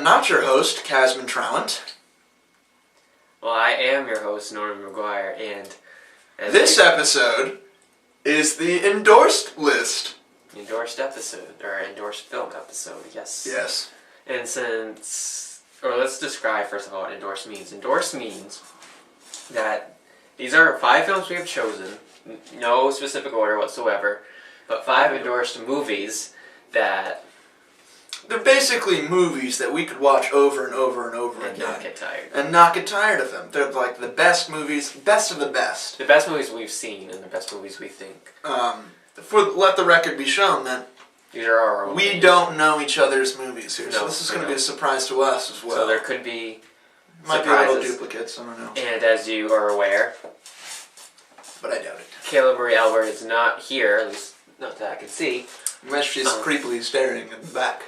am not your host, Casman Trowant. Well, I am your host, Norman McGuire, and... This episode is the Endorsed list. Endorsed episode, or endorsed film episode, yes. Yes. And let's describe first of all what endorsed means. Endorsed means that these are 5 films we have chosen, no specific order whatsoever, but 5 endorsed movies that... They're basically movies that we could watch over and over and over again. And not get tired. And not get tired of them. They're like the best movies, best of the best. The best movies we've seen and the best movies we think. Let the record be shown that these are our own we don't know each other's movies here, so No, this is going to be a surprise to us as well. So there could be Might surprises. be a little duplicates, I don't know. And as you are aware, but I doubt it. Kayla Marie Albert is not here, at least not that I can see. Unless she's creepily staring in the back.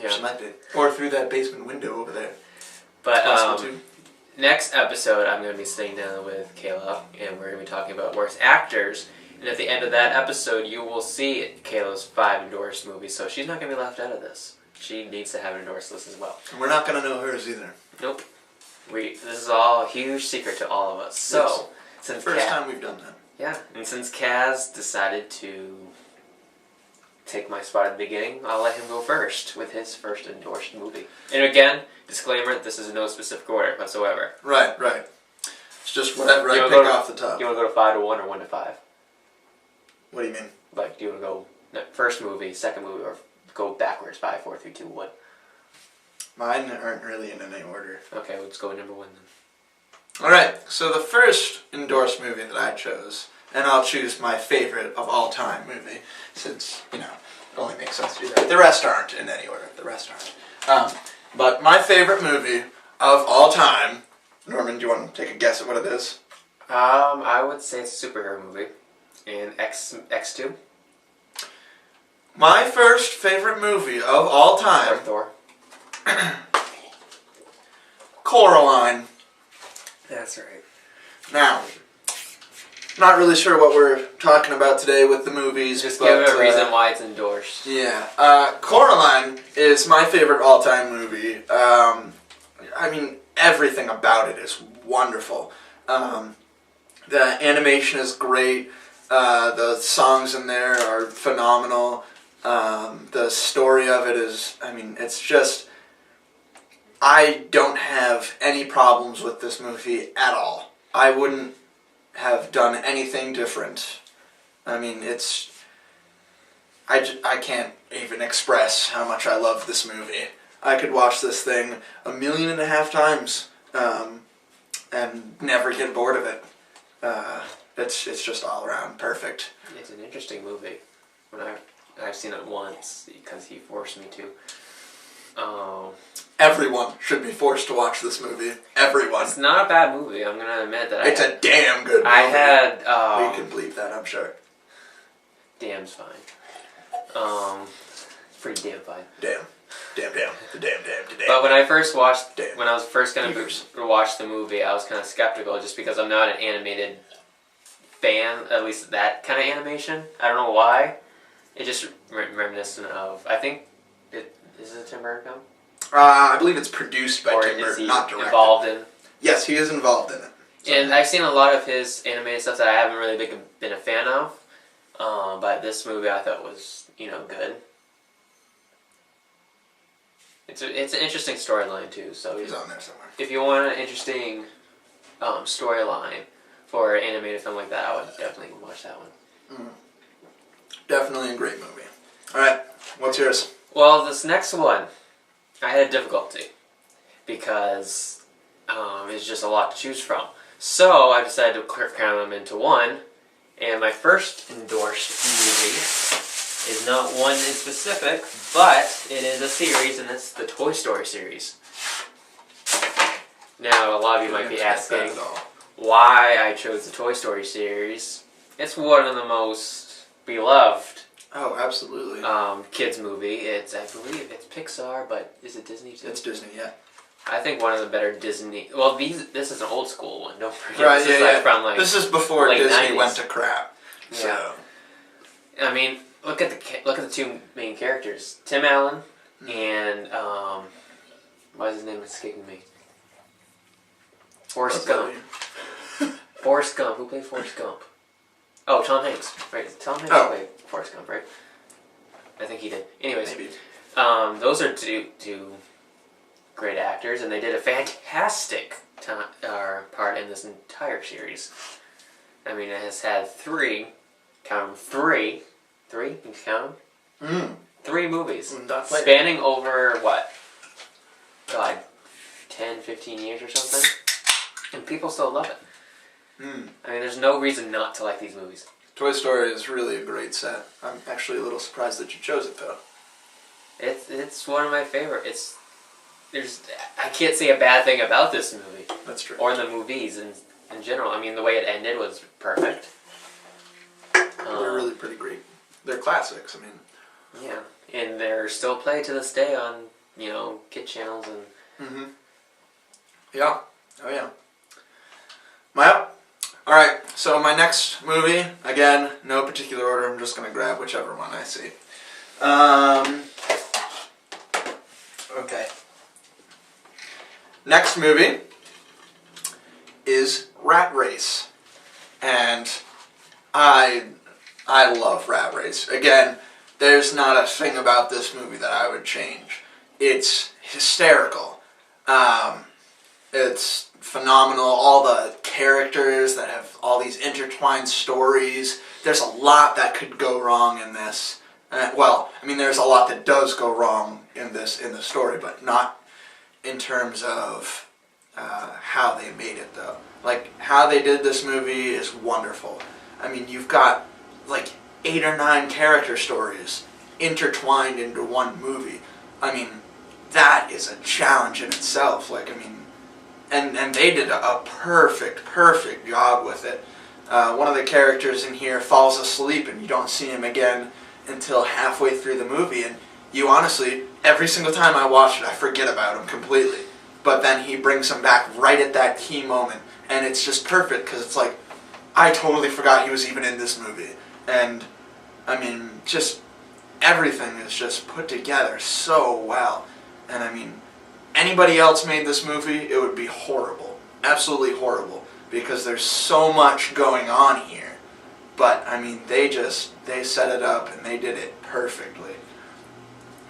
Yeah. She might be. Or through that basement window over there. But next episode, I'm going to be sitting down with Kayla, and we're going to be talking about worst actors. And at the end of that episode, you will see Kayla's 5 endorsed movies, so she's not going to be left out of this. She needs to have an endorsed list as well. And we're not going to know hers either. Nope. This is all a huge secret to all of us. So, yes. Since First time we've done that. Yeah, and since Kaz decided to take my spot at the beginning, I'll let him go first with his first endorsed movie. And again, disclaimer, this is in no specific order whatsoever. Right. It's just whatever I pick off the top. You want to go to 5 to 1 or 1 to 5? What do you mean? Like, do you want to go first movie, second movie, or go backwards, 5, 4, 3, 2, 1? Mine aren't really in any order. Okay, let's go with number 1 then. Alright, so the first endorsed movie that I chose, and I'll choose my favorite of all time movie, since, it only makes sense to do that. The rest aren't in any order. But my favorite movie of all time, Norman, do you want to take a guess at what it is? I would say it's a superhero movie. And X2? My first favorite movie of all time. Or Thor. Coraline. That's right. Now, not really sure what we're talking about today with the movies. Just give it a reason why it's endorsed. Yeah. Coraline is my favorite all-time movie. Everything about it is wonderful. The animation is great. The songs in there are phenomenal. The story of it is, it's just... I don't have any problems with this movie at all. I wouldn't have done anything different. I can't even express how much I love this movie. I could watch this thing 1.5 million times and never get bored of it. It's just all around perfect. It's an interesting movie. I've seen it once because he forced me to. Everyone should be forced to watch this movie. Everyone. It's not a bad movie. I'm gonna admit that. It's a damn good movie. I had. We can believe that, I'm sure. Damn's fine. Pretty damn fine. Damn. But when I first watched, Damn. when I was first gonna watch the movie, I was kind of skeptical just because I'm not an animated fan. At least that kind of animation. I don't know why. It just reminiscent of. I think is it a Tim Burton film? I believe it's produced by or Tim Burton, not directed. Involved in? Yes, he is involved in it. And I've seen a lot of his animated stuff that I haven't really been a fan of. But this movie I thought was, good. It's an interesting storyline too. So he's on there somewhere. If you want an interesting storyline for an animated film like that, I would definitely watch that one. Definitely a great movie. All right, what's yours? Well, this next one, I had difficulty because it's just a lot to choose from. So I decided to cram them into one, and my first endorsed movie is not one in specific, but it is a series, and it's the Toy Story series. Now, a lot of you might be asking why I chose the Toy Story series. It's one of the most beloved absolutely. Kids movie. I believe it's Pixar, but is it Disney too? It's Disney, yeah. I think one of the better Disney. Well, this is an old school one. Don't forget. Right, this is from this is before Disney 90s. went to crap. So. Yeah. Look at the 2 main characters, Tim Allen and Why is his name escaping me? Forrest That's Gump. Forrest Gump. Who played Forrest Gump? Oh, Tom Hanks. Right. Tom Hanks played Forrest Gump, right? I think he did. Anyways, Maybe. Those are two great actors, and they did a fantastic part in this entire series. I mean, it has had three. Count them, three. You can count them? 3 movies. Spanning over, what? God, 10, 15 years or something? And people still love it. I mean, there's no reason not to like these movies. Toy Story is really a great set. I'm actually a little surprised that you chose it, though. It's one of my favorite. I can't say a bad thing about this movie. That's true. Or the movies in general. I mean, the way it ended was perfect. They're really pretty great. They're classics, I mean. Yeah, and they're still played to this day on, kid channels and... Yeah. Oh, yeah. Well, alright, so my next movie, again, no particular order, I'm just going to grab whichever one I see. Okay. Next movie is Rat Race. And I love Rat Race. Again, there's not a thing about this movie that I would change. It's hysterical. It's phenomenal. All the characters that have all these intertwined stories. There's a lot that could go wrong in this. There's a lot that does go wrong in the story, but not in terms of how they made it, though. Like, how they did this movie is wonderful. I mean, you've got, 8 or 9 character stories intertwined into one movie. I mean, that is a challenge in itself. And they did a perfect job with it. One of the characters in here falls asleep and you don't see him again until halfway through the movie. And you honestly, every single time I watch it, I forget about him completely. But then he brings him back right at that key moment. And it's just perfect because it's like, I totally forgot he was even in this movie. And, I mean, just everything is just put together so well. And, I mean, anybody else made this movie, it would be horrible. Absolutely horrible. Because there's so much going on here. But, I mean, they set it up and they did it perfectly.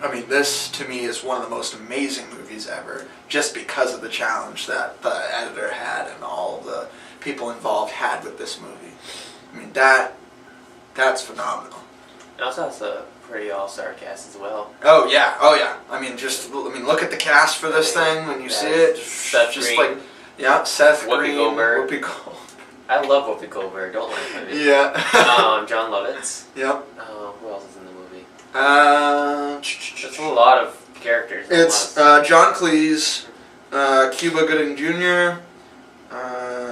I mean, this, to me, is one of the most amazing movies ever. Just because of the challenge that the editor had and all the people involved had with this movie. I mean, that's phenomenal. It also has a pretty all-star cast as well. Oh yeah. I mean, look at the cast for this thing when you see it. Seth Green. Seth Whoopi Green, Goldberg. Whoopi Goldberg. I love Whoopi Goldberg. Don't like him. Yeah. John Lovitz. Yep. Who else is in the movie? It's a lot of characters. It's John Cleese, Cuba Gooding Jr.,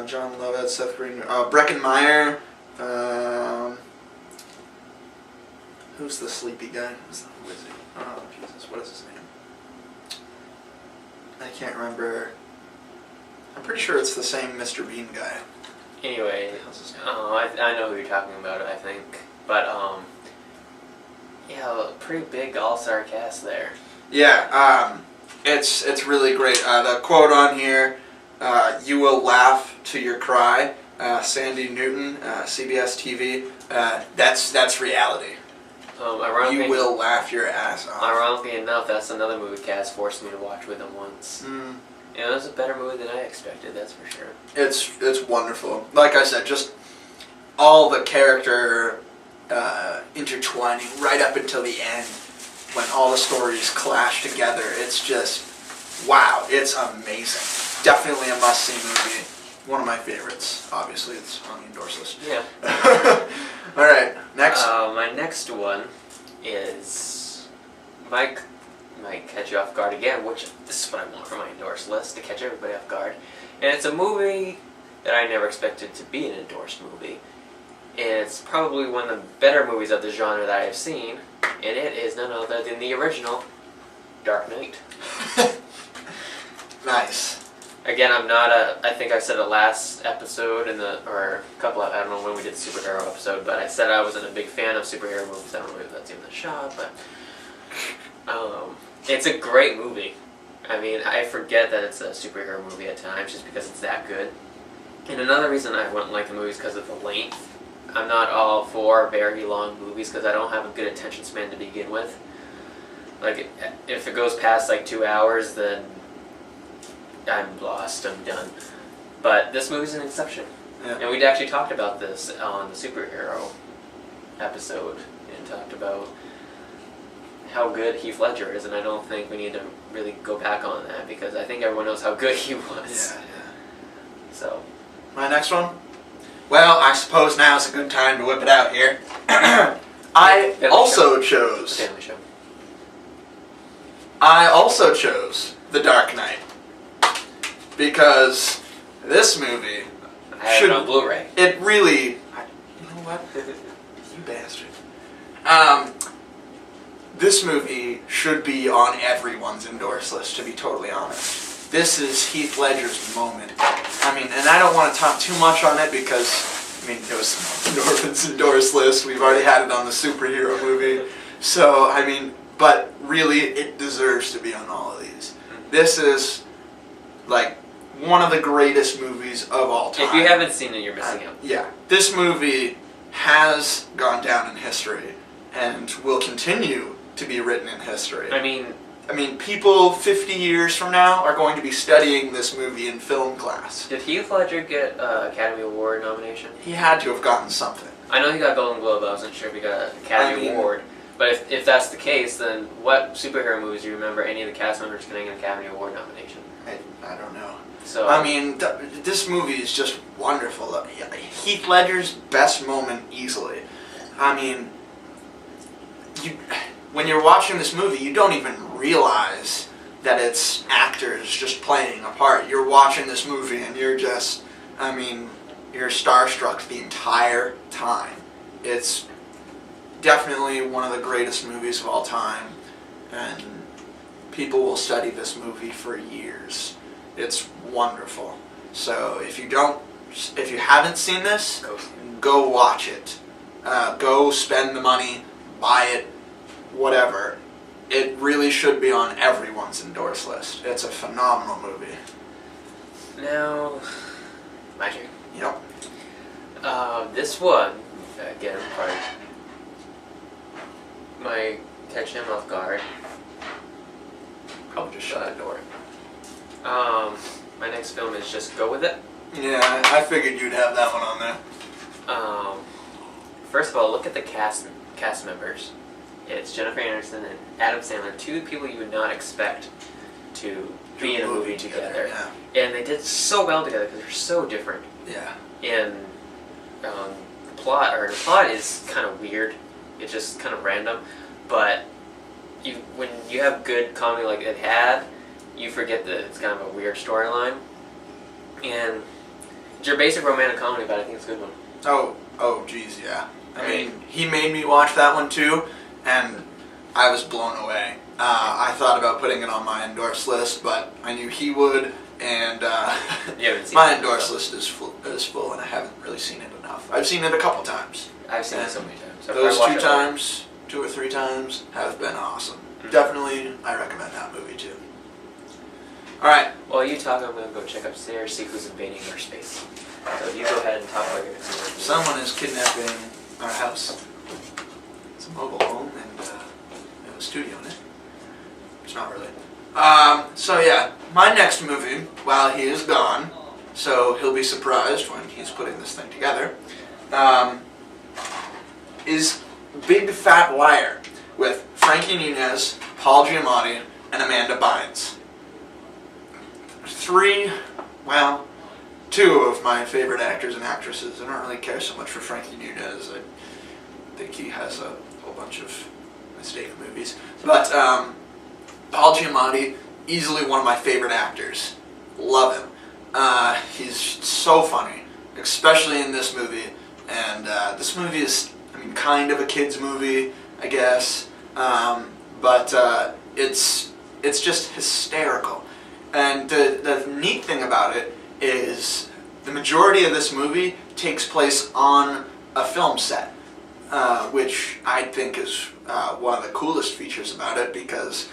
John Lovitz, Seth Green, Breckin Meyer. Who's the sleepy guy? Who is he? Oh, Jesus, what is his name? I can't remember. I'm pretty sure it's the same Mr. Bean guy. Anyway, I know who you're talking about, I think. But, a pretty big all-star cast there. Yeah, it's really great. The quote on here, you will laugh to your cry. Sandy Newton, CBS TV. That's reality. You will laugh your ass off. Ironically enough, that's another movie Cass forced me to watch with him once. It was a better movie than I expected, that's for sure. It's wonderful. Like I said, just all the character intertwining right up until the end when all the stories clash together. It's just, wow, it's amazing. Definitely a must-see movie. One of my favorites. Obviously, it's on the Endorsed list. Yeah. All right, next. My next one is might catch you off guard again, which this is what I want from my endorsed list, to catch everybody off guard. And it's a movie that I never expected to be an endorsed movie. And it's probably one of the better movies of the genre that I have seen, and it is none other than the original Dark Knight. Nice. Again, I'm not I think I said it last episode or a couple of, I don't know when we did the superhero episode, but I said I wasn't a big fan of superhero movies. I don't know if that's even a shot, but it's a great movie. I mean, I forget that it's a superhero movie at times just because it's that good. And another reason I wouldn't like the movie is because of the length. I'm not all for very long movies because I don't have a good attention span to begin with. Like, if it goes past like 2 hours, then I'm lost, I'm done. But this movie's an exception. Yeah. And we'd actually talked about this on the superhero episode and talked about how good Heath Ledger is, and I don't think we need to really go back on that because I think everyone knows how good he was. Yeah. So. My next one? Well, I suppose now's a good time to whip it out here. I also chose The Dark Knight because this movie I have it on Blu-ray. It really, you know what? You bastard. This movie should be on everyone's endorsed list, to be totally honest. This is Heath Ledger's moment. I mean, and I don't want to talk too much on it because, I mean, it was Norman's endorsed list. We've already had it on the superhero movie. So, I mean, but really, it deserves to be on all of these. This is, like, one of the greatest movies of all time. If you haven't seen it, you're missing out. Yeah. This movie has gone down in history and will continue to be written in history. I mean, people 50 years from now are going to be studying this movie in film class. did Heath Ledger get an Academy Award nomination? He had to have gotten something. I know he got Golden Globe, but I wasn't sure if he got an Academy Award. But if that's the case, then what superhero movies do you remember any of the cast members getting an Academy Award nomination? I don't know. So I mean, this movie is just wonderful. Heath Ledger's best moment easily. I mean, when you're watching this movie, you don't even realize that it's actors just playing a part. You're watching this movie and you're just, I mean, you're starstruck the entire time. It's definitely one of the greatest movies of all time, and people will study this movie for years. It's wonderful. So if you haven't seen this, go watch it. Go spend the money, buy it, whatever. It really should be on everyone's endorsed list. It's a phenomenal movie. now, my turn. Yep. This one, again, probably might catch him off guard. Probably just shut the door. My next film is Just Go With It. Yeah, I figured you'd have that one on there. First of all, look at the cast members. It's Jennifer Aniston and Adam Sandler, two people you would not expect to be in a movie together. Yeah. And they did so well together because they're so different. Yeah. And the plot is kind of weird. It's just kind of random, but when you have good comedy like it had, you forget that it's kind of a weird storyline. And it's your basic romantic comedy, but I think it's a good one. Oh, geez, yeah. I mean, he made me watch that one too, and I was blown away. I thought about putting it on my endorsed list, but I knew he would, and my endorsed list is full, and I haven't really seen it enough. I've seen it a couple times. I've seen it so many times. Those 2 or 3 times, have been awesome. Mm-hmm. Definitely, I recommend that movie too. Alright. While you talk, I'm going to go check upstairs, see who's invading our space. So you go ahead and talk about your next movie. Someone is kidnapping our house. It's a mobile home and a studio in it. It's not really. So yeah, my next movie, while he is gone, so he'll be surprised when he's putting this thing together, is Big Fat Liar with Frankie Muniz, Paul Giamatti, and Amanda Bynes. 2 of my favorite actors and actresses. I don't really care so much for Frankie Muniz. I think he has a whole bunch of mistake movies. But Paul Giamatti, easily one of my favorite actors. Love him. He's so funny, especially in this movie. And this movie is, kind of a kid's movie, I guess. But it's just hysterical. And the neat thing about it is the majority of this movie takes place on a film set, which I think is one of the coolest features about it, because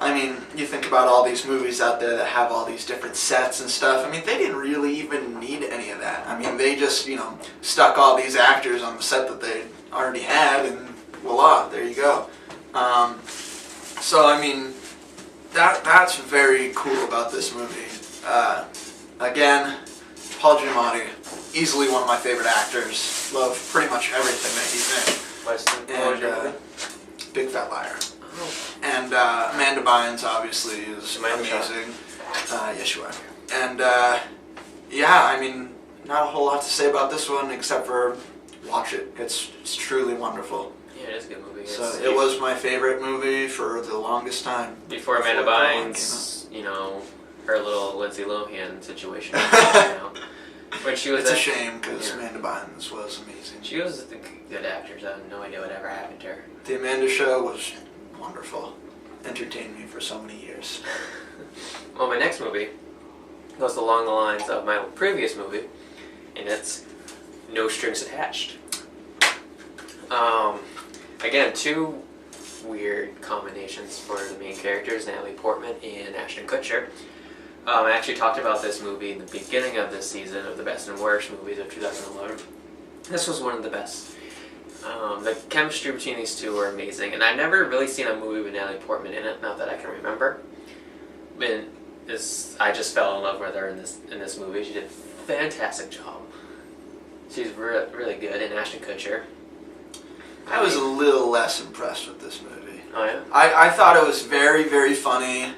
I mean, you think about all these movies out there that have all these different sets and stuff. I mean, they didn't really even need any of that. I mean, they just, stuck all these actors on the set that they already had, and voila, there you go. So, I mean, that's very cool about this movie. Again, Paul Giamatti, easily one of my favorite actors. Love pretty much everything that he's in. Big Fat Liar. Oh. And Amanda Bynes obviously is amazing. Yes, you are. And yeah, I mean, not a whole lot to say about this one except for watch it. It's truly wonderful. Yeah, it is a good movie. So it was my favorite movie for the longest time. Before Amanda Bynes, her little Lindsay Lohan situation. When she was it's a shame because Amanda Bynes was amazing. She was a good actress. I have no idea what ever happened to her. The Amanda Show was wonderful. Entertained me for so many years. Well, my next movie goes along the lines of my previous movie, and it's No Strings Attached. Again, two weird combinations for the main characters, Natalie Portman and Ashton Kutcher. I actually talked about this movie in the beginning of this season of the best and worst movies of 2011. This was one of the best. The chemistry between these two were amazing, and I've never really seen a movie with Natalie Portman in it, not that I can remember. I just fell in love with her in this movie. She did a fantastic job. She's really good, and Ashton Kutcher. I was a little less impressed with this movie. Oh yeah? I thought it was very, very funny,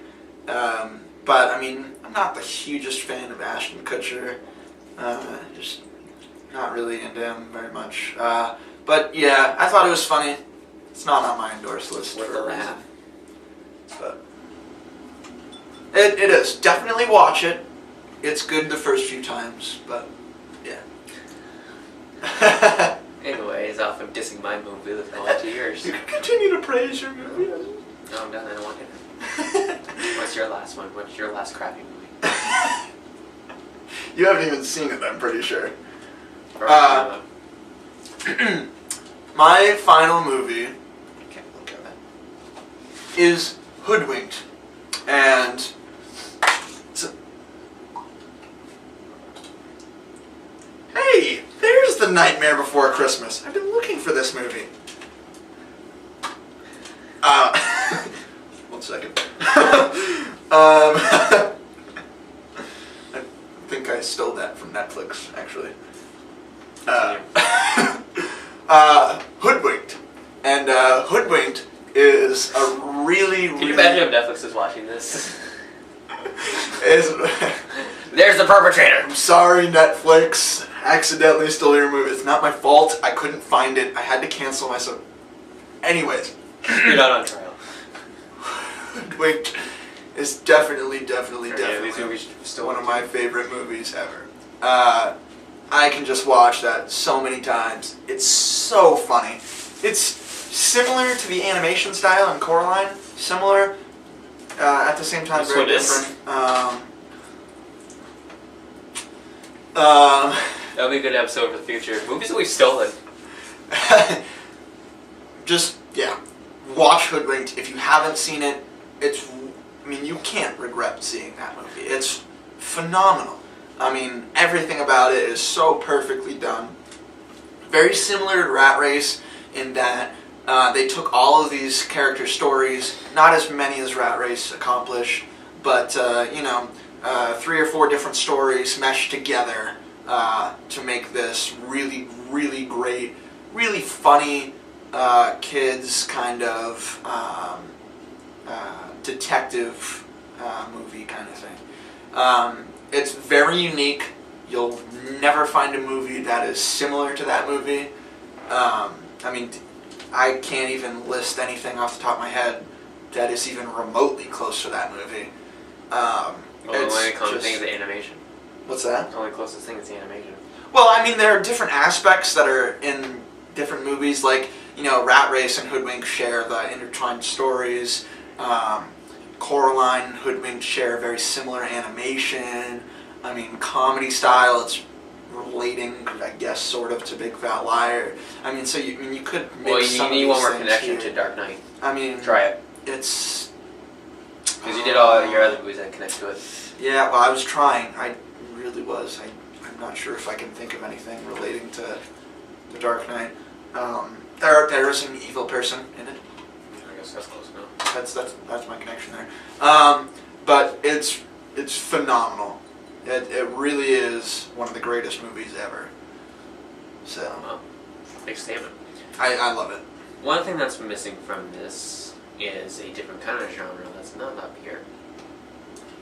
but I mean, I'm not the hugest fan of Ashton Kutcher. Just not really into him very much. But yeah, I thought it was funny. It's not on my endorsed list With for the a reason. laugh. But it is. Definitely watch it. It's good the first few times, but yeah. Anyways, off of dissing my movie, let's go on to yours. You can continue to praise your movie. No, I'm done. I don't want to. What's your last one? What's your last crappy movie? You haven't even seen it, I'm pretty sure. My final movie is Hoodwinked, and hey, there's The Nightmare Before Christmas. I've been looking for this movie. One second. I think I stole that from Netflix, actually. Hoodwinked. And Hoodwinked is a really, Can you imagine if Netflix is watching this? There's the perpetrator. I'm sorry, Netflix. Accidentally stole your movie. It's not my fault. I couldn't find it. I had to cancel myself. Anyways. You're not on trial. Hoodwinked is definitely still one of my favorite movies ever. I can just watch that so many times. It's so funny. It's similar to the animation style in Coraline. Similar, at the same time very different. That'll be a good episode for the future. Movies that we've stolen. Just, yeah. Watch Hoodwinked. If you haven't seen it, you can't regret seeing that movie. It's phenomenal. I mean, everything about it is so perfectly done. Very similar to Rat Race in that they took all of these character stories, not as many as Rat Race accomplished, but, 3 or 4 different stories meshed together to make this really, really great, really funny kids kind of detective movie kind of thing. It's very unique. You'll never find a movie that is similar to that movie. I can't even list anything off the top of my head that is even remotely close to that movie. The only closest thing is the animation. What's that? The only closest thing is the animation. Well, there are different aspects that are in different movies, like, Rat Race and Hoodwink share the intertwined stories. Coraline and Hoodwink share very similar animation. Comedy style, it's relating, I guess, sort of to Big Fat Liar. So you could make some of these need one more things connection here. to Dark Knight. Try it. It's Because you did all your other movies that connect to it. Yeah, well, I was trying. I really was. I'm not sure if I can think of anything relating to The Dark Knight. There is an evil person in it. I guess that's close enough. That's my connection there. But it's phenomenal. It really is one of the greatest movies ever. So Well, big statement. I love it. One thing that's missing from this is a different kind of genre that's not up here.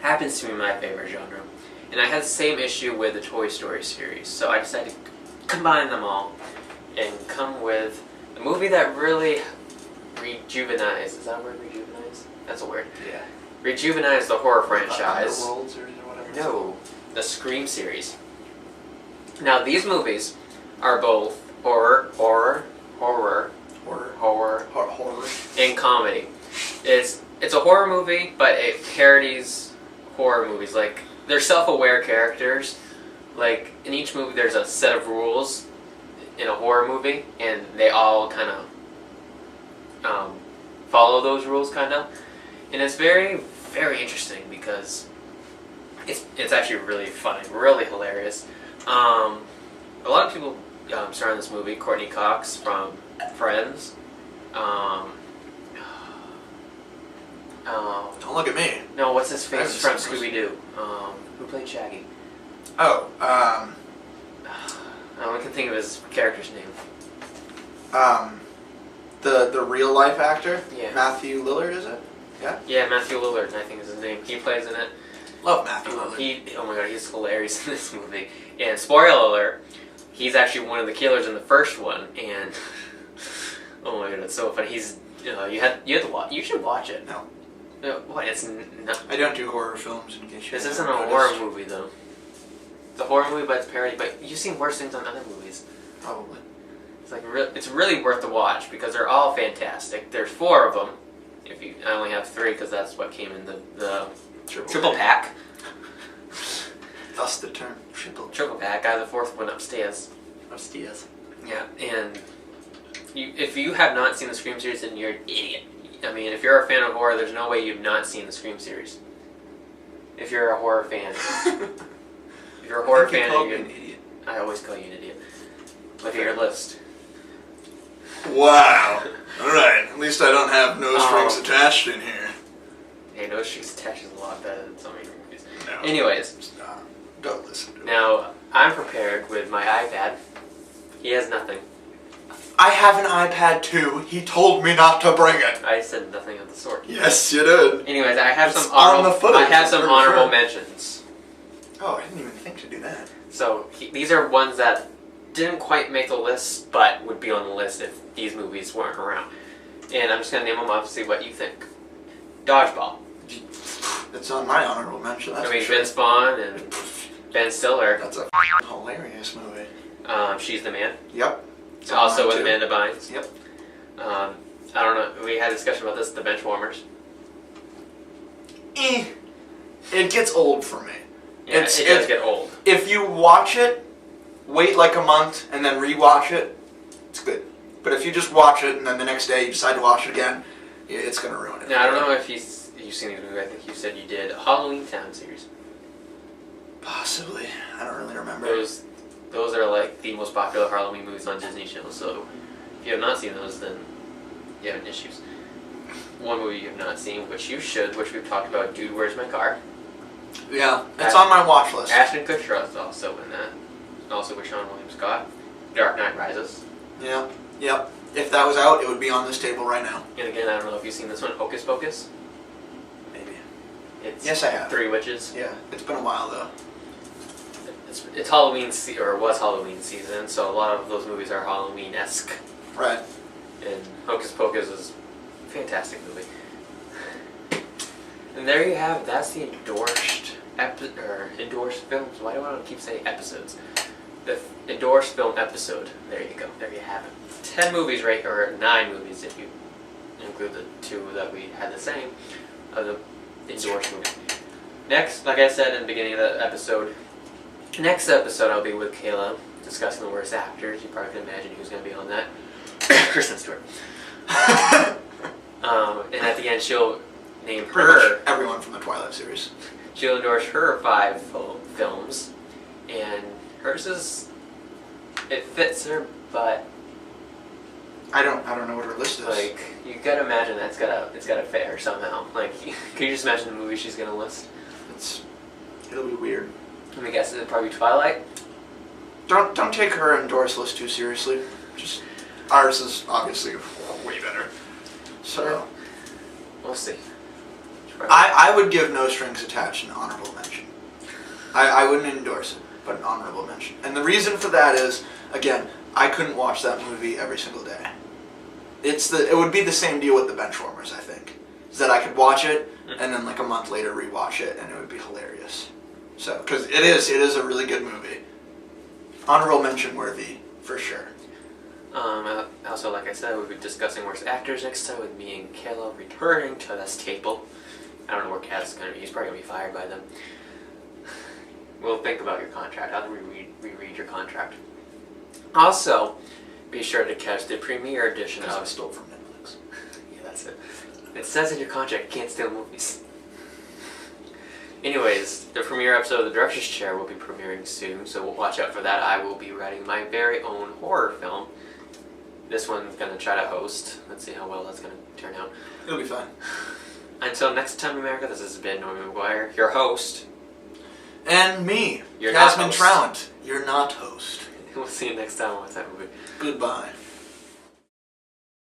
Happens to be my favorite genre. And I had the same issue with the Toy Story series, so I decided to combine them all and come with a movie that really rejuvenized. Is that a word, rejuvenized? That's a word. Yeah. Rejuvenized the horror franchise. Underworlds or whatever. No, the Scream series. Now these movies are both horror, and comedy. It's a horror movie, but it parodies horror movies. Like, they're self-aware characters. Like, in each movie there's a set of rules in a horror movie, and they all kind of follow those rules, kind of. And it's very, very interesting because it's actually really funny, really hilarious. A lot of people star in this movie. Courtney Cox from Friends. Don't look at me. No, what's his face from That's Scooby Doo? Who played Shaggy? Oh, I can think of his character's name. the real life actor. Yeah. Matthew Lillard, is it? Yeah. Yeah, Matthew Lillard, I think is his name. He plays in it. Love Matthew Lillard. Oh my god, he's hilarious in this movie. And spoiler alert, he's actually one of the killers in the first one. And oh my god, it's so funny. He's you have to watch. You should watch it. No. No, what? It's not. I don't do horror films in case you This haven't isn't a noticed. horror movie though. It's a horror movie, but it's parody. But you've seen worse things on other movies. Probably. It's like it's really worth the watch because they're all fantastic. There's 4 of them. I only have 3 because that's what came in the triple pack. Thus the term triple Pack. I have the 4th one upstairs. Upstairs. Yeah, and if you have not seen the Scream series, then you're an idiot. I mean, if you're a fan of horror, there's no way you've not seen the Scream series. If you're a horror fan. If you're a horror fan, you're you're an idiot. I always call you an idiot. Look at your list. Wow. Alright, at least I don't have no strings attached in here. Hey, No Strings Attached is a lot better than some of your movies. No. Anyways. Don't listen to it. Now, I'm prepared with my iPad. He has nothing. I have an iPad too. He told me not to bring it. I said nothing of the sort. Yes, you did. Anyways, I have It's some on the footage, I have I'm some pretty honorable sure. mentions. Oh, I didn't even think to do that. So these are ones that didn't quite make the list, but would be on the list if these movies weren't around. And I'm just gonna name them off and see what you think. Dodgeball. It's on my honorable mention. That's I mean, for sure. Vince Vaughn and Ben Stiller. That's a hilarious movie. She's the Man. Yep. It's on Also mine, with too. Amanda Bynes. Yep. I don't know. We had a discussion about this. The Benchwarmers. It gets old for me. Yeah, it does get old. If you watch it, wait like a month and then rewatch it, it's good. But if you just watch it and then the next day you decide to watch it again, it's gonna ruin it. Now I don't know if you've seen these movies. I think you said you did. Halloween Town series. Possibly. I don't really remember. Those are like the most popular Halloween movies on Disney Channel. So if you have not seen those, then you have issues. One movie you have not seen, which you should, which we've talked about, Dude, Where's My Car? Yeah, it's on my watch list. Ashton Kutcher is also in that. Also with Sean William Scott. Dark Knight Rises. Yeah. Yep. If that was out, it would be on this table right now. And again, I don't know if you've seen this one, Hocus Pocus. Maybe. It's Yes, I have. 3 witches. Yeah. It's been a while though. It's Halloween or was Halloween season, so a lot of those movies are Halloween-esque. Right. And Hocus Pocus is a fantastic movie. And there you have. That's the endorsed endorsed films. Why do I keep saying episodes? The endorsed film episode. There you go. There you have it. 10 movies, right, or 9 movies if you include the 2 that we had the same of the endorsed movie. Next, like I said in the beginning of the episode, next episode I'll be with Kayla discussing the worst actors. You probably can imagine who's going to be on that. Kristen Stewart. And at the end she'll name Pretty her. much everyone from the Twilight series. She'll endorse her 5 films, and hers is, it fits her, but I don't know what her list is. like you gotta imagine that it's gotta fit her somehow. Like, can you just imagine the movie she's gonna list? It'll be weird. Let me guess, it'd probably be Twilight. Don't take her endorsed list too seriously. Just ours is obviously way better. So We'll see. I would give No Strings Attached an honorable mention. I wouldn't endorse it, but an honorable mention. And the reason for that is, again, I couldn't watch that movie every single day. It would be the same deal with the Benchwarmers, I think. Is that I could watch it and then like a month later rewatch it and it would be hilarious. So, because it is a really good movie. Honorable mention worthy, for sure. Also, like I said, we'll be discussing worst actors next time with me and Kayla returning to this table. I don't know where Kat's going to be. He's probably going to be fired by then. We'll think about your contract. I'll reread your contract. Also, be sure to catch the premiere edition Because I of... stole from Netflix. Yeah, that's it. It says in your contract you can't steal movies. Anyways, the premiere episode of The Director's Chair will be premiering soon, so we'll watch out for that. I will be writing my very own horror film. This one's going to try to host. Let's see how well that's going to turn out. It'll be fun. Until next time, America, this has been Norman McGuire, your host. And me, You're not Jasmine host. Trowant. You're not host. We'll see you next time on What's That Movie. Goodbye.